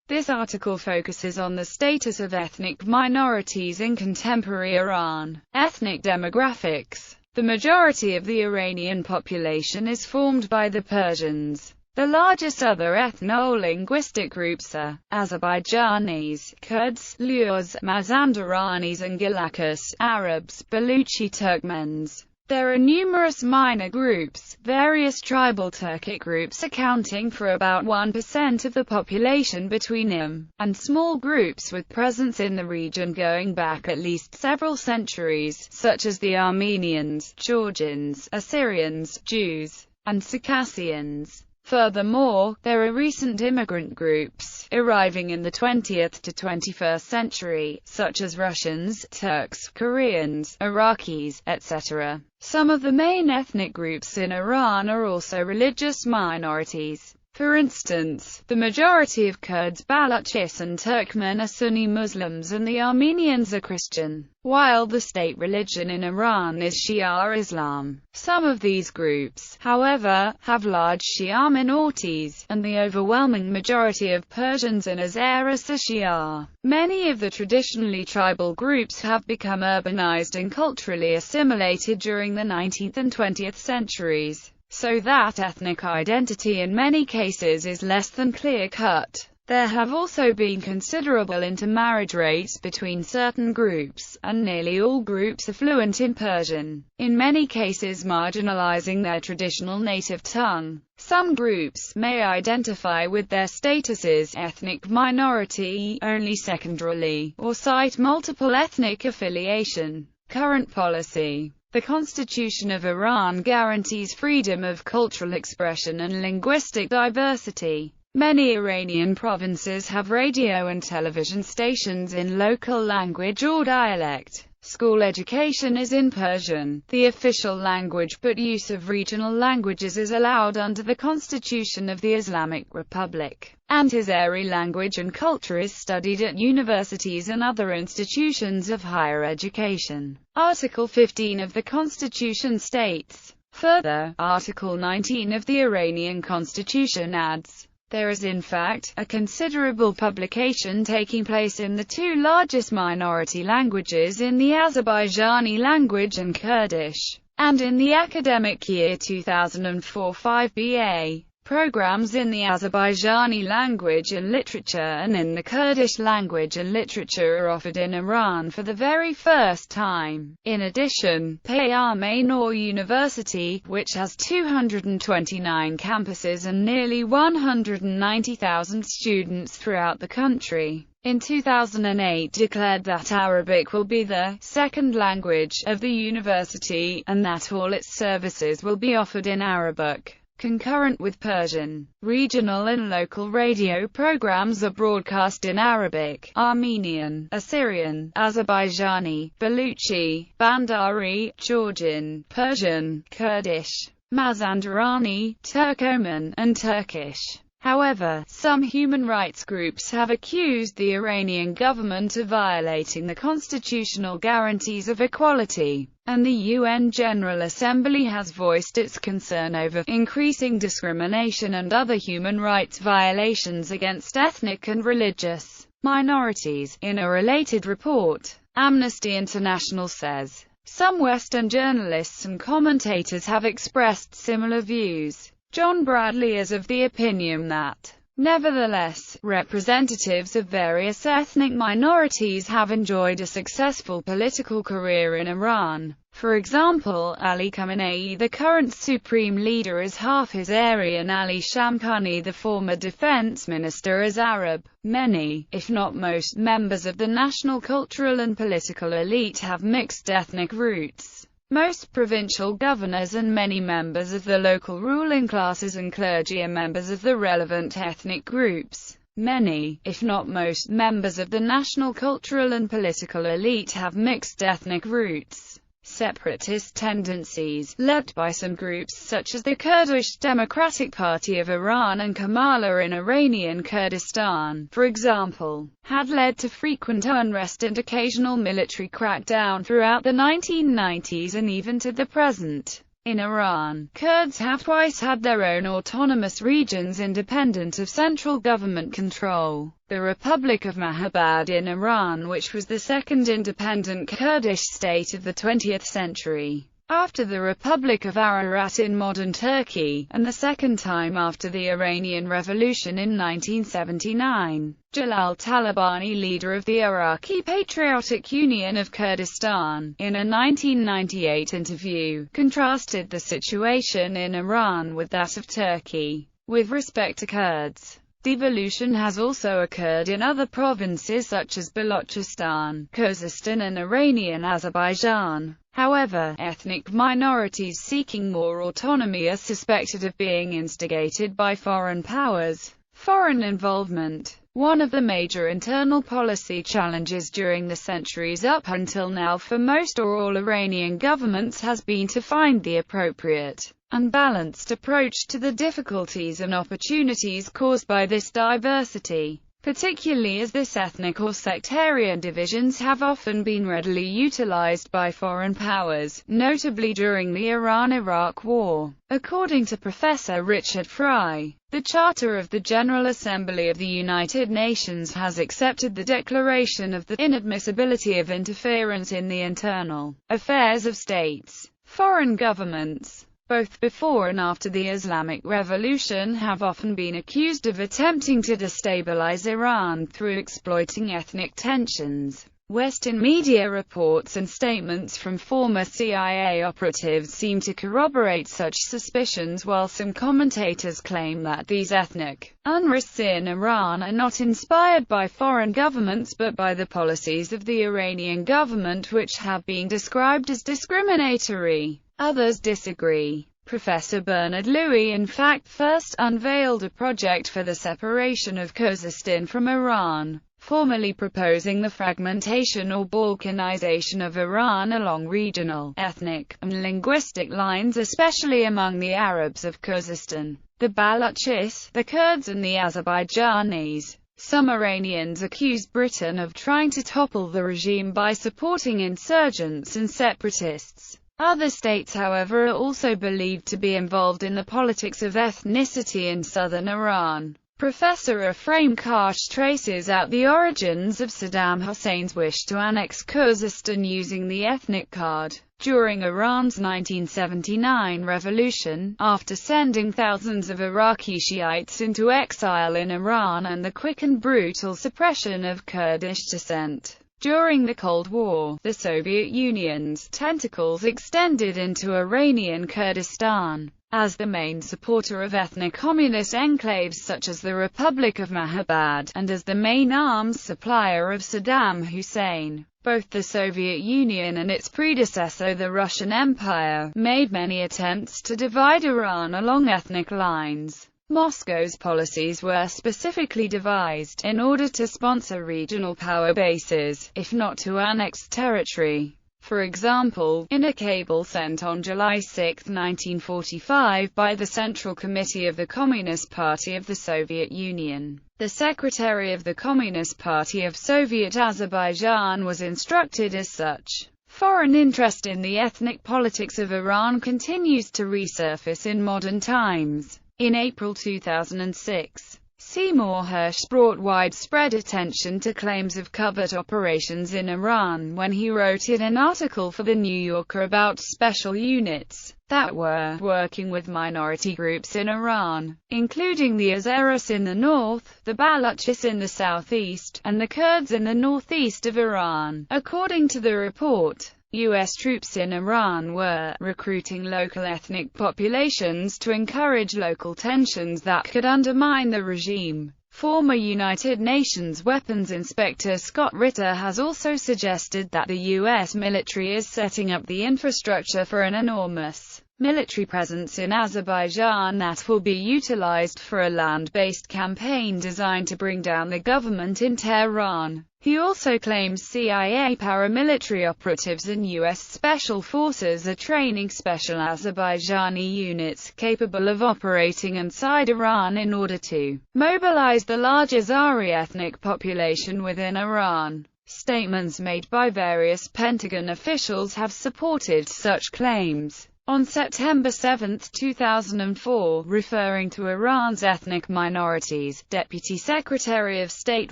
This article focuses on the status of ethnic minorities in contemporary Iran. Ethnic demographics. The majority of the Iranian population is formed by the Persians. The largest other ethno-linguistic groups are Azerbaijanis, Kurds, Lurs, Mazandaranis and Gilakis, Arabs, Baluchi, Turkmens. There are numerous minor groups, various tribal Turkic groups accounting for about 1% of the population between them, and small groups with presence in the region going back at least several centuries, such as the Armenians, Georgians, Assyrians, Jews, and Circassians. Furthermore, there are recent immigrant groups, arriving in the 20th to 21st century, such as Russians, Turks, Koreans, Iraqis, etc. Some of the main ethnic groups in Iran are also religious minorities. For instance, the majority of Kurds, Baluchis and Turkmen are Sunni Muslims and the Armenians are Christian, while the state religion in Iran is Shia Islam. Some of these groups, however, have large Shia minorities, and the overwhelming majority of Persians in Azeris are Shia. Many of the traditionally tribal groups have become urbanized and culturally assimilated during the 19th and 20th centuries, so that ethnic identity in many cases is less than clear-cut. There have also been considerable intermarriage rates between certain groups, and nearly all groups are fluent in Persian, in many cases marginalizing their traditional native tongue. Some groups may identify with their status as ethnic minority only secondarily, or cite multiple ethnic affiliation. Current policy. The Constitution of Iran guarantees freedom of cultural expression and linguistic diversity. Many Iranian provinces have radio and television stations in local language or dialect. School education is in Persian, the official language, but use of regional languages is allowed under the Constitution of the Islamic Republic, and Azeri language and culture is studied at universities and other institutions of higher education. Article 15 of the Constitution states. Further, Article 19 of the Iranian Constitution adds, there is in fact, a considerable publication taking place in the two largest minority languages in the Azerbaijani language and Kurdish, and in the academic year 2004-5 BA. Programs in the Azerbaijani language and literature and in the Kurdish language and literature are offered in Iran for the very first time. In addition, Peyam Noor University, which has 229 campuses and nearly 190,000 students throughout the country, in 2008 declared that Arabic will be the second language of the university, and that all its services will be offered in Arabic, concurrent with Persian. Regional and local radio programs are broadcast in Arabic, Armenian, Assyrian, Azerbaijani, Baluchi, Bandari, Georgian, Persian, Kurdish, Mazandarani, Turkoman, and Turkish. However, some human rights groups have accused the Iranian government of violating the constitutional guarantees of equality, and the UN General Assembly has voiced its concern over increasing discrimination and other human rights violations against ethnic and religious minorities. In a related report, Amnesty International says, some Western journalists and commentators have expressed similar views. John Bradley is of the opinion that, nevertheless, representatives of various ethnic minorities have enjoyed a successful political career in Iran. For example, Ali Khamenei, the current supreme leader, is half Azeri, and Ali Shamkhani, the former defense minister, is Arab. Many, if not most, members of the national cultural and political elite have mixed ethnic roots. Most provincial governors and many members of the local ruling classes and clergy are members of the relevant ethnic groups. Many, if not most, members of the national cultural and political elite have mixed ethnic roots. Separatist tendencies, led by some groups such as the Kurdish Democratic Party of Iran and Kamala in Iranian Kurdistan, for example, had led to frequent unrest and occasional military crackdown throughout the 1990s and even to the present. In Iran, Kurds have twice had their own autonomous regions independent of central government control. The Republic of Mahabad in Iran, which was the second independent Kurdish state of the 20th century, after the Republic of Ararat in modern Turkey, and the second time after the Iranian Revolution in 1979. Jalal Talabani, leader of the Iraqi Patriotic Union of Kurdistan, in a 1998 interview, contrasted the situation in Iran with that of Turkey. With respect to Kurds, devolution has also occurred in other provinces such as Balochistan, Khuzestan and Iranian Azerbaijan. However, ethnic minorities seeking more autonomy are suspected of being instigated by foreign powers. Foreign involvement. One of the major internal policy challenges during the centuries up until now for most or all Iranian governments has been to find the appropriate and balanced approach to the difficulties and opportunities caused by this diversity, particularly as this ethnic or sectarian divisions have often been readily utilized by foreign powers, notably during the Iran-Iraq War. According to Professor Richard Fry, the Charter of the General Assembly of the United Nations has accepted the declaration of the inadmissibility of interference in the internal affairs of states. Foreign governments, both before and after the Islamic Revolution, have often been accused of attempting to destabilize Iran through exploiting ethnic tensions. Western media reports and statements from former CIA operatives seem to corroborate such suspicions, while some commentators claim that these ethnic unrests in Iran are not inspired by foreign governments but by the policies of the Iranian government, which have been described as discriminatory. Others disagree. Professor Bernard Louis in fact first unveiled a project for the separation of Khuzestan from Iran, formally proposing the fragmentation or balkanization of Iran along regional, ethnic, and linguistic lines, especially among the Arabs of Khuzestan, the Balochis, the Kurds and the Azerbaijanis. Some Iranians accused Britain of trying to topple the regime by supporting insurgents and separatists. Other states, however, are also believed to be involved in the politics of ethnicity in southern Iran. Professor Ephraim Karsh traces out the origins of Saddam Hussein's wish to annex Khuzestan using the ethnic card. During Iran's 1979 revolution, after sending thousands of Iraqi Shiites into exile in Iran and the quick and brutal suppression of Kurdish dissent, during the Cold War, the Soviet Union's tentacles extended into Iranian Kurdistan. As the main supporter of ethnic communist enclaves such as the Republic of Mahabad, and as the main arms supplier of Saddam Hussein, both the Soviet Union and its predecessor the Russian Empire made many attempts to divide Iran along ethnic lines. Moscow's policies were specifically devised in order to sponsor regional power bases, if not to annex territory. For example, in a cable sent on July 6, 1945 by the Central Committee of the Communist Party of the Soviet Union, the Secretary of the Communist Party of Soviet Azerbaijan was instructed as such. Foreign interest in the ethnic politics of Iran continues to resurface in modern times. In April 2006, Seymour Hersh brought widespread attention to claims of covert operations in Iran when he wrote in an article for The New Yorker about special units that were working with minority groups in Iran, including the Azeris in the north, the Balochis in the southeast, and the Kurds in the northeast of Iran. According to the report, U.S. troops in Iran were recruiting local ethnic populations to encourage local tensions that could undermine the regime. Former United Nations Weapons Inspector Scott Ritter has also suggested that the U.S. military is setting up the infrastructure for an enormous military presence in Azerbaijan that will be utilized for a land-based campaign designed to bring down the government in Tehran. He also claims CIA paramilitary operatives and U.S. Special Forces are training special Azerbaijani units capable of operating inside Iran in order to mobilize the large Azari ethnic population within Iran. Statements made by various Pentagon officials have supported such claims. On September 7, 2004, referring to Iran's ethnic minorities, Deputy Secretary of State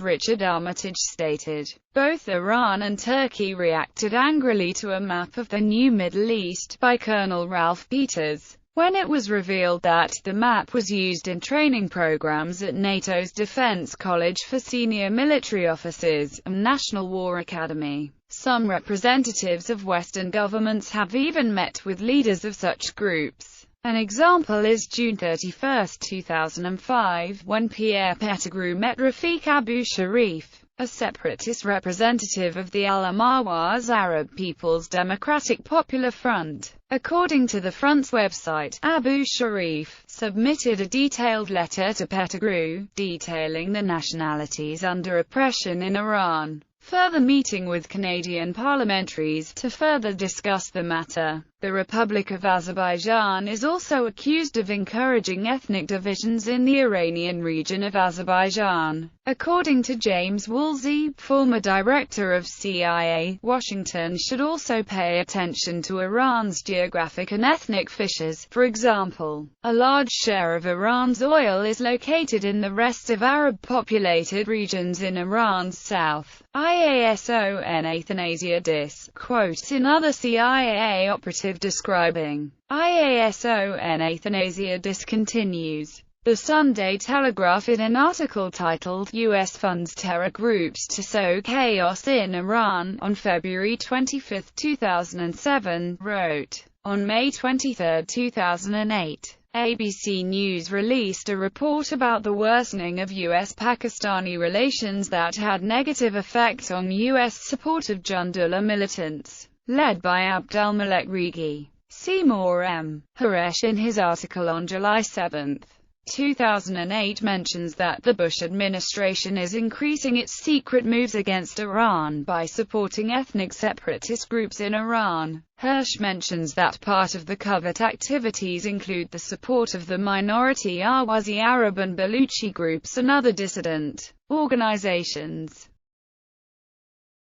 Richard Armitage stated, "Both Iran and Turkey reacted angrily to a map of the new Middle East by Colonel Ralph Peters, when it was revealed that the map was used in training programs at NATO's Defense College for Senior Military Officers, and National War Academy. Some representatives of Western governments have even met with leaders of such groups. An example is June 31, 2005, when Pierre Pettigrew met Rafiq Abu Sharif, a separatist representative of the Al-Amawaz Arab People's Democratic Popular Front. According to the Front's website, Abu Sharif submitted a detailed letter to Pettigrew, detailing the nationalities under oppression in Iran, further meeting with Canadian parliamentaries to further discuss the matter. The Republic of Azerbaijan is also accused of encouraging ethnic divisions in the Iranian region of Azerbaijan. According to James Woolsey, former director of CIA, Washington should also pay attention to Iran's geographic and ethnic fissures. For example, a large share of Iran's oil is located in the rest of Arab-populated regions in Iran's south. IASO Athanasia Dis quotes another CIA operative describing IASO Athanasia Dis continues. The Sunday Telegraph, in an article titled U.S. Funds Terror Groups to Sow Chaos in Iran, on February 25, 2007, wrote, on May 23, 2008, ABC News released a report about the worsening of U.S.-Pakistani relations that had negative effect on U.S. support of Jundullah militants, led by Abdulmalek Rigi. Seymour M. Haresh, in his article on July 7, 2008, mentions that the Bush administration is increasing its secret moves against Iran by supporting ethnic separatist groups in Iran. Hirsch mentions that part of the covert activities include the support of the minority Ahwazi Arab and Baluchi groups and other dissident organizations.